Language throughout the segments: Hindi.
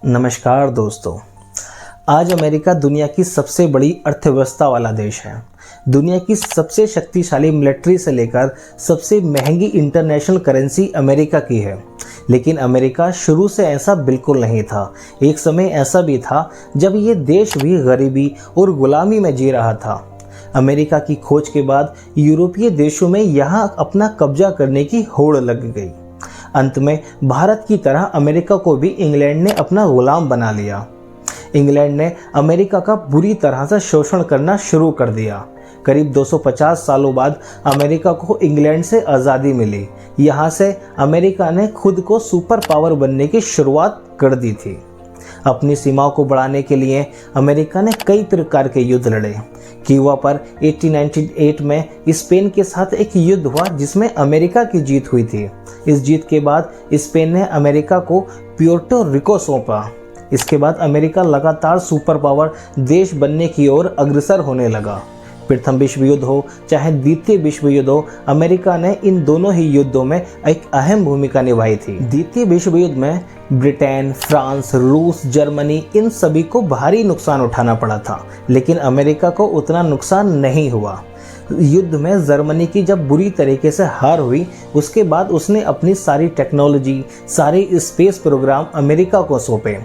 नमस्कार दोस्तों। आज अमेरिका दुनिया की सबसे बड़ी अर्थव्यवस्था वाला देश है। दुनिया की सबसे शक्तिशाली मिलिट्री से लेकर सबसे महंगी इंटरनेशनल करेंसी अमेरिका की है। लेकिन अमेरिका शुरू से ऐसा बिल्कुल नहीं था। एक समय ऐसा भी था जब ये देश भी गरीबी और गुलामी में जी रहा था। अमेरिका की खोज के बाद यूरोपीय देशों में यहाँ अपना कब्जा करने की होड़ लग गई। अंत में भारत की तरह अमेरिका को भी इंग्लैंड ने अपना गुलाम बना लिया। इंग्लैंड ने अमेरिका का बुरी तरह से शोषण करना शुरू कर दिया। करीब 250 सालों बाद अमेरिका को इंग्लैंड से आज़ादी मिली। यहाँ से अमेरिका ने खुद को सुपर पावर बनने की शुरुआत कर दी थी। अपनी सीमाओं को बढ़ाने के लिए अमेरिका ने कई प्रकार के युद्ध लड़े। क्यूबा पर 1898 में स्पेन के साथ एक युद्ध हुआ जिसमें अमेरिका की जीत हुई थी। इस जीत के बाद स्पेन ने अमेरिका को प्यूर्टो रिको सौंपा। इसके बाद अमेरिका लगातार सुपर पावर देश बनने की ओर अग्रसर होने लगा। प्रथम विश्व युद्ध हो चाहे द्वितीय विश्व युद्ध हो, अमेरिका ने इन दोनों ही युद्धों में एक अहम भूमिका निभाई थी। द्वितीय विश्व युद्ध में ब्रिटेन, फ्रांस, रूस, जर्मनी इन सभी को भारी नुकसान उठाना पड़ा था, लेकिन अमेरिका को उतना नुकसान नहीं हुआ। युद्ध में जर्मनी की जब बुरी तरीके से हार हुई, उसके बाद उसने अपनी सारी टेक्नोलॉजी, सारे स्पेस प्रोग्राम अमेरिका को सौंपे।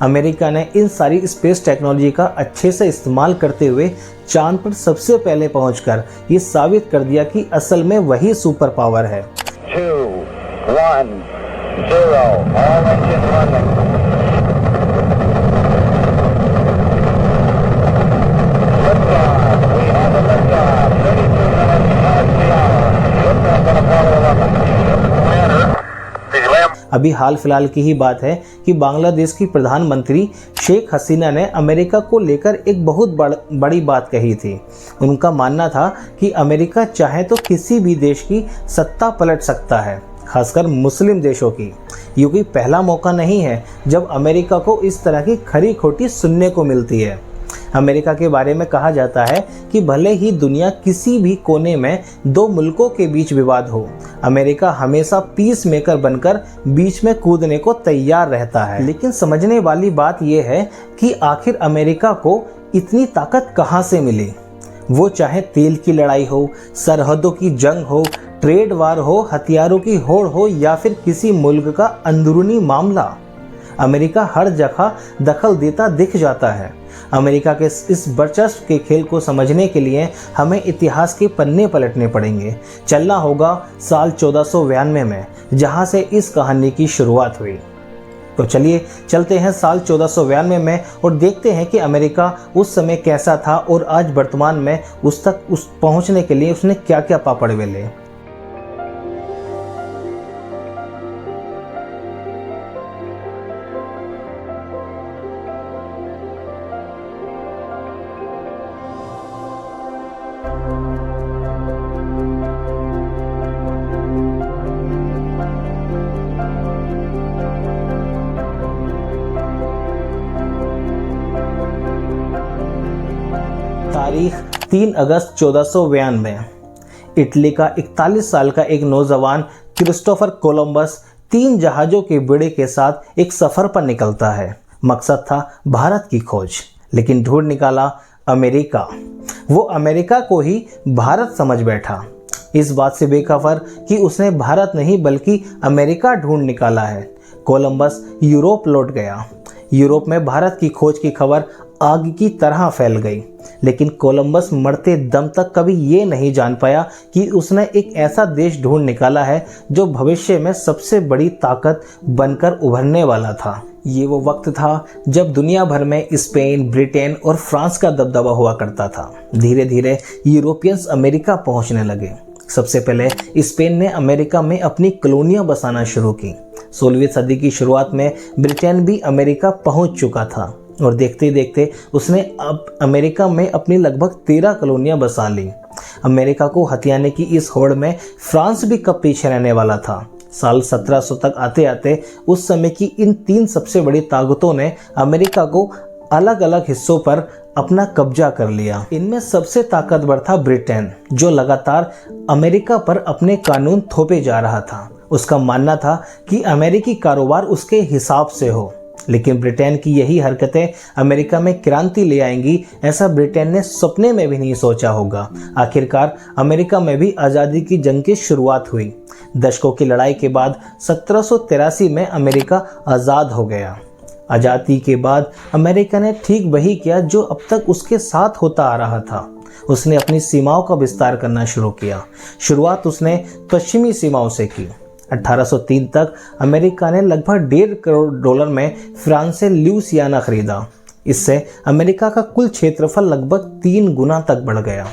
अमेरिका ने इन सारी स्पेस टेक्नोलॉजी का अच्छे से इस्तेमाल करते हुए चांद पर सबसे पहले पहुंचकर ये साबित कर दिया कि असल में वही सुपर पावर है। 2, 1, 0, all engine running. Liftoff, we have a liftoff, 32 minutes past the hour. Liftoff on Apollo 11. अभी हाल फिलहाल की ही बात है कि बांग्लादेश की प्रधानमंत्री शेख हसीना ने अमेरिका को लेकर एक बहुत बड़ी बात कही थी। उनका मानना था कि अमेरिका चाहे तो किसी भी देश की सत्ता पलट सकता है, खासकर मुस्लिम देशों की। ये कोई पहला मौका नहीं है जब अमेरिका को इस तरह की खरी खोटी सुनने को मिलती है। अमेरिका के बारे में कहा जाता है कि भले ही दुनिया किसी भी कोने में दो मुल्कों के बीच विवाद हो, अमेरिका हमेशा पीस मेकर बनकर बीच में कूदने को तैयार रहता है। लेकिन समझने वाली बात यह है कि आखिर अमेरिका को इतनी ताकत कहां से मिली। वो चाहे तेल की लड़ाई हो, सरहदों की जंग हो, ट्रेड वार हो, हथियारों की होड़ हो या फिर किसी मुल्क का अंदरूनी मामला, अमेरिका हर जगह दखल देता दिख जाता है। अमेरिका के इस वर्चस्व के खेल को समझने के लिए हमें इतिहास के पन्ने पलटने पड़ेंगे। चलना होगा साल 1492 में, जहां से इस कहानी की शुरुआत हुई। तो चलिए चलते हैं साल 1492 में और देखते हैं कि अमेरिका उस समय कैसा था और आज वर्तमान में उस तक पहुंचने के लिए उसने क्या क्या पापड़ बेले। तारीख 3 अगस्त 1492। इटली का 41 साल का एक नौजवान क्रिस्टोफर कोलंबस 3 जहाज़ों के बेड़े के साथ एक सफ़र पर निकलता है। मकसद था भारत की खोज, लेकिन ढूंढ निकाला अमेरिका। वो अमेरिका को ही भारत समझ बैठा, इस बात से बेखबर कि उसने भारत नहीं बल्कि अमेरिका ढूंढ निकाला है। कोलंबस यूरोप लौट गया। यूरोप में भारत की खोज की खबर आग की तरह फैल गई, लेकिन कोलंबस मरते दम तक कभी ये नहीं जान पाया कि उसने एक ऐसा देश ढूंढ निकाला है जो भविष्य में सबसे बड़ी ताकत बनकर उभरने वाला था। ये वो वक्त था जब दुनिया भर में स्पेन, ब्रिटेन और फ्रांस का दबदबा हुआ करता था। धीरे धीरे यूरोपियंस अमेरिका पहुंचने लगे। सबसे पहले स्पेन ने अमेरिका में अपनी कॉलोनियां बसाना शुरू की। 16वीं सदी की शुरुआत में ब्रिटेन भी अमेरिका पहुंच चुका था और देखते देखते उसने अब अमेरिका में अपनी लगभग 13 कॉलोनियां बसा ली। अमेरिका को हथियाने की इस होड़ में फ्रांस भी कब पीछे रहने वाला था। साल 1700 तक आते आते उस समय की इन 3 सबसे बड़ी ताकतों ने अमेरिका को अलग अलग हिस्सों पर अपना कब्जा कर लिया। इनमें सबसे ताकतवर था ब्रिटेन, जो लगातार अमेरिका पर अपने कानून थोपे जा रहा था। उसका मानना था कि अमेरिकी कारोबार उसके हिसाब से हो। लेकिन ब्रिटेन की यही हरकतें अमेरिका में क्रांति ले आएंगी, ऐसा ब्रिटेन ने सपने में भी नहीं सोचा होगा। आखिरकार अमेरिका में भी आज़ादी की जंग की शुरुआत हुई। दशकों की लड़ाई के बाद 1783 में अमेरिका आज़ाद हो गया। आज़ादी के बाद अमेरिका ने ठीक वही किया जो अब तक उसके साथ होता आ रहा था। उसने अपनी सीमाओं का विस्तार करना शुरू किया। शुरुआत उसने पश्चिमी सीमाओं से की। 1803 तक अमेरिका ने लगभग $1.5 करोड़ में फ्रांस से ल्यूसियाना खरीदा। इससे अमेरिका का कुल क्षेत्रफल लगभग 3 गुना तक बढ़ गया।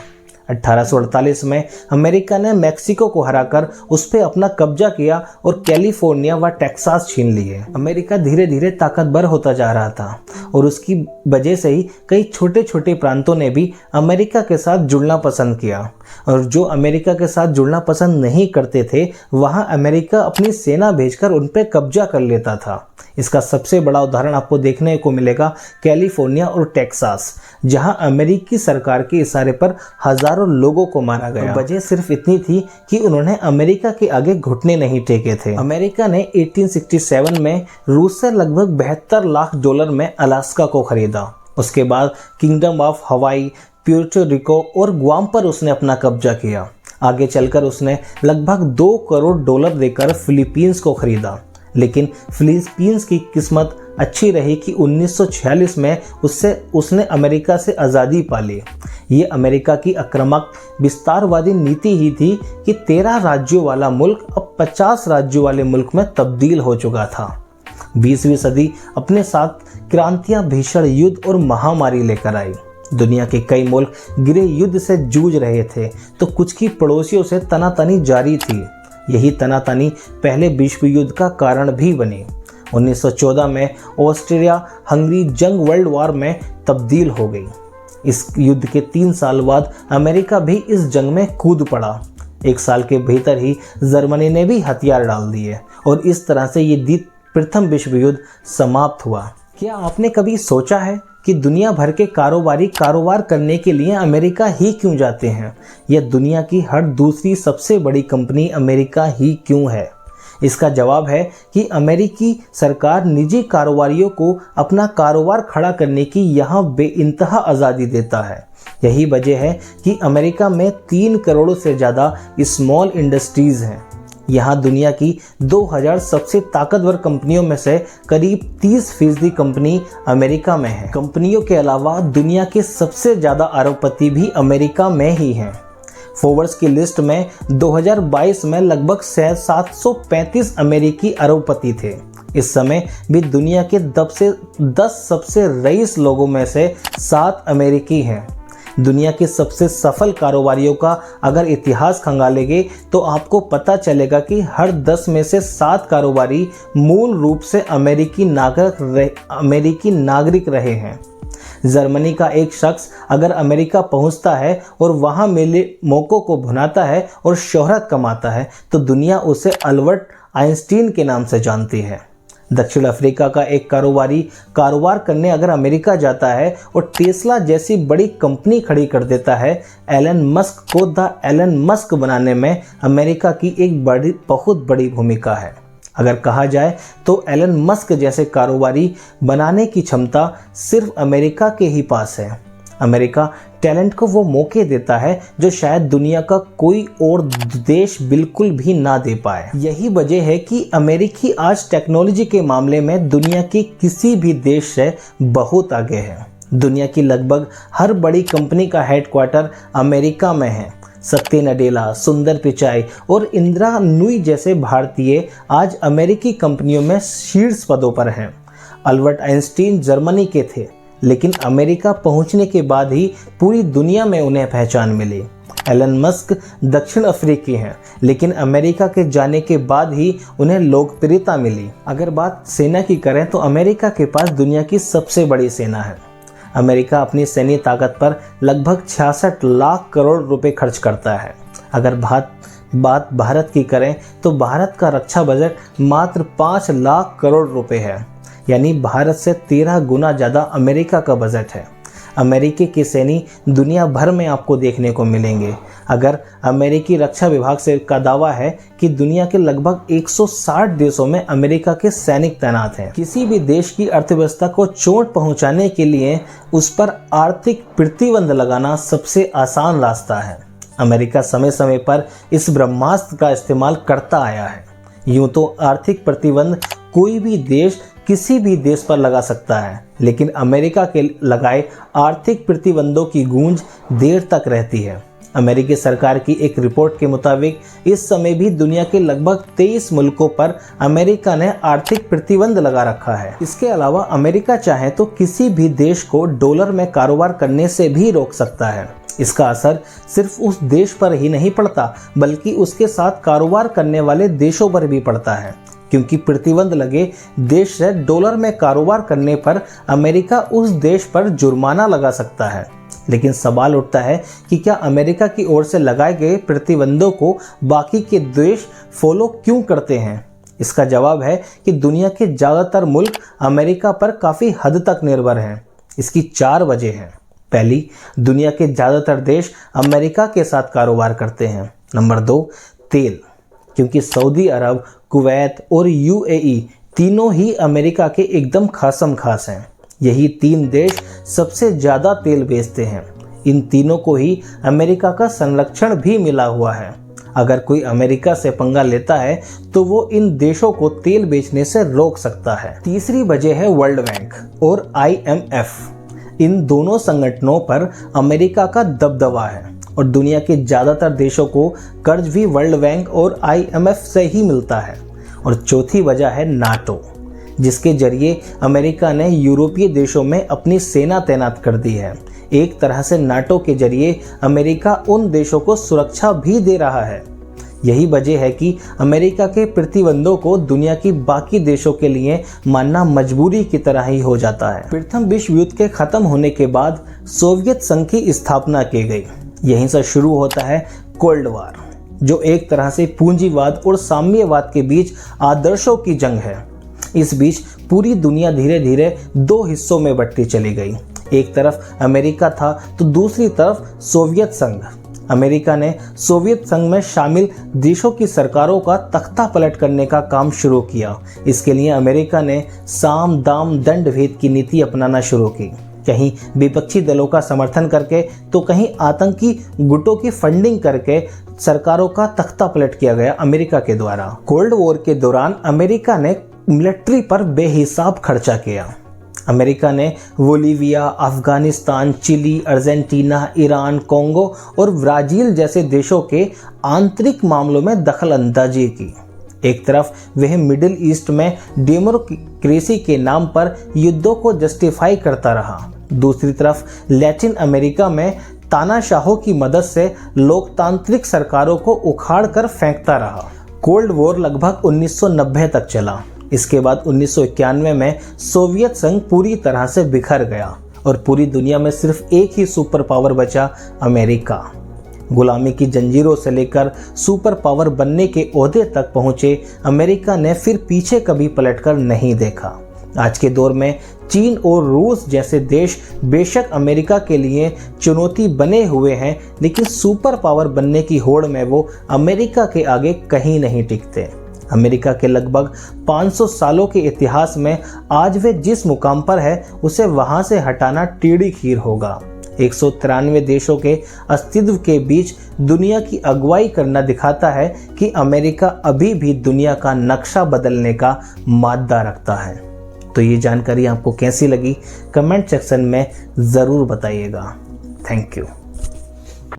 1848 में अमेरिका ने मैक्सिको को हराकर उस पर अपना कब्जा किया और कैलिफोर्निया व टेक्सास छीन लिए। अमेरिका धीरे धीरे ताकतवर होता जा रहा था और उसकी वजह से ही कई छोटे छोटे प्रांतों ने भी अमेरिका के साथ जुड़ना पसंद किया, और जो अमेरिका के साथ जुड़ना पसंद नहीं करते थे वहां अमेरिका अपनी सेना भेजकर उन पर कब्जा कर लेता था। इसका सबसे बड़ा उदाहरण आपको देखने को मिलेगा कैलिफोर्निया और टेक्सास, जहां अमेरिकी सरकार के इशारे पर हजारों लोगों को मारा गया। वजह सिर्फ इतनी थी कि उन्होंने अमेरिका के आगे घुटने नहीं टेके थे। अमेरिका ने 1867 में रूस से लगभग $72 लाख में अलास्का को खरीदा। उसके बाद किंगडम ऑफ हवाई, प्यूर्टो रिको और गुआम पर उसने अपना कब्जा किया। आगे चलकर उसने लगभग $2 करोड़ देकर फिलीपींस को खरीदा। लेकिन फिलीपींस की किस्मत अच्छी रही कि 1946 में उसने अमेरिका से आज़ादी पा ली। ये अमेरिका की आक्रामक विस्तारवादी नीति ही थी कि 13 राज्यों वाला मुल्क अब 50 राज्यों वाले मुल्क में तब्दील हो चुका था। 20वीं सदी अपने साथ क्रांतियां, भीषण युद्ध और महामारी लेकर आई। दुनिया के कई मुल्क गृह युद्ध से जूझ रहे थे तो कुछ की पड़ोसियों से तनातनी जारी थी। यही तनातनी पहले विश्व युद्ध का कारण भी बनी। 1914 में ऑस्ट्रिया हंगरी जंग वर्ल्ड वॉर में तब्दील हो गई। इस युद्ध के 3 साल बाद अमेरिका भी इस जंग में कूद पड़ा। 1 साल के भीतर ही जर्मनी ने भी हथियार डाल दिए और इस तरह से ये प्रथम विश्व युद्ध समाप्त हुआ। क्या आपने कभी सोचा है कि दुनिया भर के कारोबारी कारोबार करने के लिए अमेरिका ही क्यों जाते हैं? यह दुनिया की हर दूसरी सबसे बड़ी कंपनी अमेरिका ही क्यों है? इसका जवाब है कि अमेरिकी सरकार निजी कारोबारियों को अपना कारोबार खड़ा करने की यहाँ बेइंतहा आज़ादी देता है। यही वजह है कि अमेरिका में 3 करोड़ से ज़्यादा स्मॉल इंडस्ट्रीज़ हैं। यहाँ दुनिया की 2000 सबसे ताकतवर कंपनियों में से करीब 30% कंपनी अमेरिका में है। कंपनियों के अलावा दुनिया के सबसे ज़्यादा अरबपति भी अमेरिका में ही हैं। फोर्ब्स की लिस्ट में 2022 में लगभग 735 अमेरिकी अरबपति थे। इस समय भी दुनिया के 10 सबसे रईस लोगों में से 7 अमेरिकी हैं। दुनिया के सबसे सफल कारोबारियों का अगर इतिहास खंगालेंगे तो आपको पता चलेगा कि हर 10 में से 7 कारोबारी मूल रूप से अमेरिकी नागरिक रहे हैं। जर्मनी का एक शख्स अगर अमेरिका पहुंचता है और वहां मिले मौक़ों को भुनाता है और शोहरत कमाता है तो दुनिया उसे अल्बर्ट आइंस्टीन के नाम से जानती है। दक्षिण अफ्रीका का एक कारोबारी कारोबार करने अगर अमेरिका जाता है और टेस्ला जैसी बड़ी कंपनी खड़ी कर देता है, एलन मस्क को द एलन मस्क बनाने में अमेरिका की एक बहुत बड़ी भूमिका है। अगर कहा जाए तो एलन मस्क जैसे कारोबारी बनाने की क्षमता सिर्फ अमेरिका के ही पास है। अमेरिका टैलेंट को वो मौके देता है जो शायद दुनिया का कोई और देश बिल्कुल भी ना दे पाए। यही वजह है कि अमेरिकी आज टेक्नोलॉजी के मामले में दुनिया के किसी भी देश से बहुत आगे है। दुनिया की लगभग हर बड़ी कंपनी का हेडक्वार्टर अमेरिका में है। सत्य नडेला, सुंदर पिचाई और इंदिरा नूई जैसे भारतीय आज अमेरिकी कंपनियों में शीर्ष पदों पर हैं। अल्बर्ट आइंस्टीन जर्मनी के थे, लेकिन अमेरिका पहुंचने के बाद ही पूरी दुनिया में उन्हें पहचान मिली। एलन मस्क दक्षिण अफ्रीकी हैं, लेकिन अमेरिका के जाने के बाद ही उन्हें लोकप्रियता मिली। अगर बात सेना की करें तो अमेरिका के पास दुनिया की सबसे बड़ी सेना है। अमेरिका अपनी सैन्य ताकत पर लगभग 66 लाख करोड़ रुपए खर्च करता है। अगर बात भारत की करें तो भारत का रक्षा बजट मात्र 5 लाख करोड़ रुपए है, यानी भारत से 13 गुना ज़्यादा अमेरिका का बजट है। अमेरिकी के सैनिक दुनिया भर में आपको देखने को मिलेंगे। अगर अमेरिकी रक्षा विभाग से का दावा है कि दुनिया के लगभग 160 देशों में अमेरिका के सैनिक तैनात हैं। किसी भी देश की अर्थव्यवस्था को चोट पहुंचाने के लिए उस पर आर्थिक प्रतिबंध लगाना सबसे आसान रास्ता है। अमेरिका समय समय पर इस ब्रह्मास्त्र का इस्तेमाल करता आया है। यूं तो आर्थिक प्रतिबंध कोई भी देश किसी भी देश पर लगा सकता है, लेकिन अमेरिका के लगाए आर्थिक प्रतिबंधों की गूंज देर तक रहती है। अमेरिकी सरकार की एक रिपोर्ट के मुताबिक इस समय भी दुनिया के लगभग 23 मुल्कों पर अमेरिका ने आर्थिक प्रतिबंध लगा रखा है। इसके अलावा अमेरिका चाहे तो किसी भी देश को डॉलर में कारोबार करने से भी रोक सकता है। इसका असर सिर्फ उस देश पर ही नहीं पड़ता, बल्कि उसके साथ कारोबार करने वाले देशों पर भी पड़ता है, क्योंकि प्रतिबंध लगे देश से डॉलर में कारोबार करने पर अमेरिका उस देश पर जुर्माना लगा सकता है। लेकिन सवाल उठता है कि क्या अमेरिका की ओर से लगाए गए प्रतिबंधों को बाकी के देश फॉलो क्यों करते हैं? इसका जवाब है कि दुनिया के ज़्यादातर मुल्क अमेरिका पर काफ़ी हद तक निर्भर हैं। इसकी 4 वजह हैं। पहली, दुनिया के ज़्यादातर देश अमेरिका के साथ कारोबार करते हैं। नंबर 2, तेल, क्योंकि सऊदी अरब, कुवैत और यूएई तीनों ही अमेरिका के एकदम खासम खास हैं। यही 3 देश सबसे ज़्यादा तेल बेचते हैं। इन तीनों को ही अमेरिका का संरक्षण भी मिला हुआ है। अगर कोई अमेरिका से पंगा लेता है तो वो इन देशों को तेल बेचने से रोक सकता है। तीसरी वजह है वर्ल्ड बैंक और IMF। इन दोनों संगठनों पर अमेरिका का दबदबा है और दुनिया के ज़्यादातर देशों को कर्ज भी वर्ल्ड बैंक और IMF से ही मिलता है। और चौथी वजह है नाटो, जिसके जरिए अमेरिका ने यूरोपीय देशों में अपनी सेना तैनात कर दी है। एक तरह से नाटो के जरिए अमेरिका उन देशों को सुरक्षा भी दे रहा है। यही वजह है कि अमेरिका के प्रतिबंधों को दुनिया की बाकी देशों के लिए मानना मजबूरी की तरह ही हो जाता है। प्रथम विश्व युद्ध के खत्म होने के बाद सोवियत संघ की स्थापना की गई। यहीं से शुरू होता है कोल्ड वार, जो एक तरह से पूंजीवाद और साम्यवाद के बीच आदर्शों की जंग है। इस बीच पूरी दुनिया धीरे धीरे 2 हिस्सों में बंटती चली गई। एक तरफ अमेरिका था तो दूसरी तरफ सोवियत संघ। अमेरिका ने सोवियत संघ में शामिल देशों की सरकारों का तख्ता पलट करने का काम शुरू किया। इसके लिए अमेरिका ने साम दाम दंड भेद की नीति अपनाना शुरू की, कहीं विपक्षी दलों का समर्थन करके तो कहीं आतंकी गुटों की फंडिंग करके सरकारों का तख्ता पलट किया गया अमेरिका के द्वारा। कोल्ड वॉर के दौरान अमेरिका ने मिलिट्री पर बेहिसाब खर्चा किया। अमेरिका ने Bolivia, Afghanistan, Chile, Argentina, Iran, Congo और ब्राज़ील जैसे देशों के आंतरिक मामलों में दखल अंदाजी की। एक तरफ वह मिडिल ईस्ट में डेमोक्रेसी के नाम पर युद्धों को जस्टिफाई करता रहा, दूसरी तरफ लैटिन अमेरिका में तानाशाहों की मदद से लोकतांत्रिक सरकारों को उखाड़ कर फेंकता रहा। कोल्ड वॉर लगभग 1990 तक चला। इसके बाद 1991 में सोवियत संघ पूरी तरह से बिखर गया और पूरी दुनिया में सिर्फ एक ही सुपर पावर बचा, अमेरिका। गुलामी की जंजीरों से लेकर सुपर पावर बनने के ओहदे तक पहुंचे अमेरिका ने फिर पीछे कभी पलटकर नहीं देखा। आज के दौर में चीन और रूस जैसे देश बेशक अमेरिका के लिए चुनौती बने हुए हैं, लेकिन सुपर पावर बनने की होड़ में वो अमेरिका के आगे कहीं नहीं टिकते। अमेरिका के लगभग 500 सालों के इतिहास में आज वे जिस मुकाम पर है उसे वहां से हटाना टेढ़ी खीर होगा। 193 देशों के अस्तित्व के बीच दुनिया की अगुवाई करना दिखाता है कि अमेरिका अभी भी दुनिया का नक्शा बदलने का मादा रखता है। तो ये जानकारी आपको कैसी लगी कमेंट सेक्शन में ज़रूर बताइएगा। Thank you.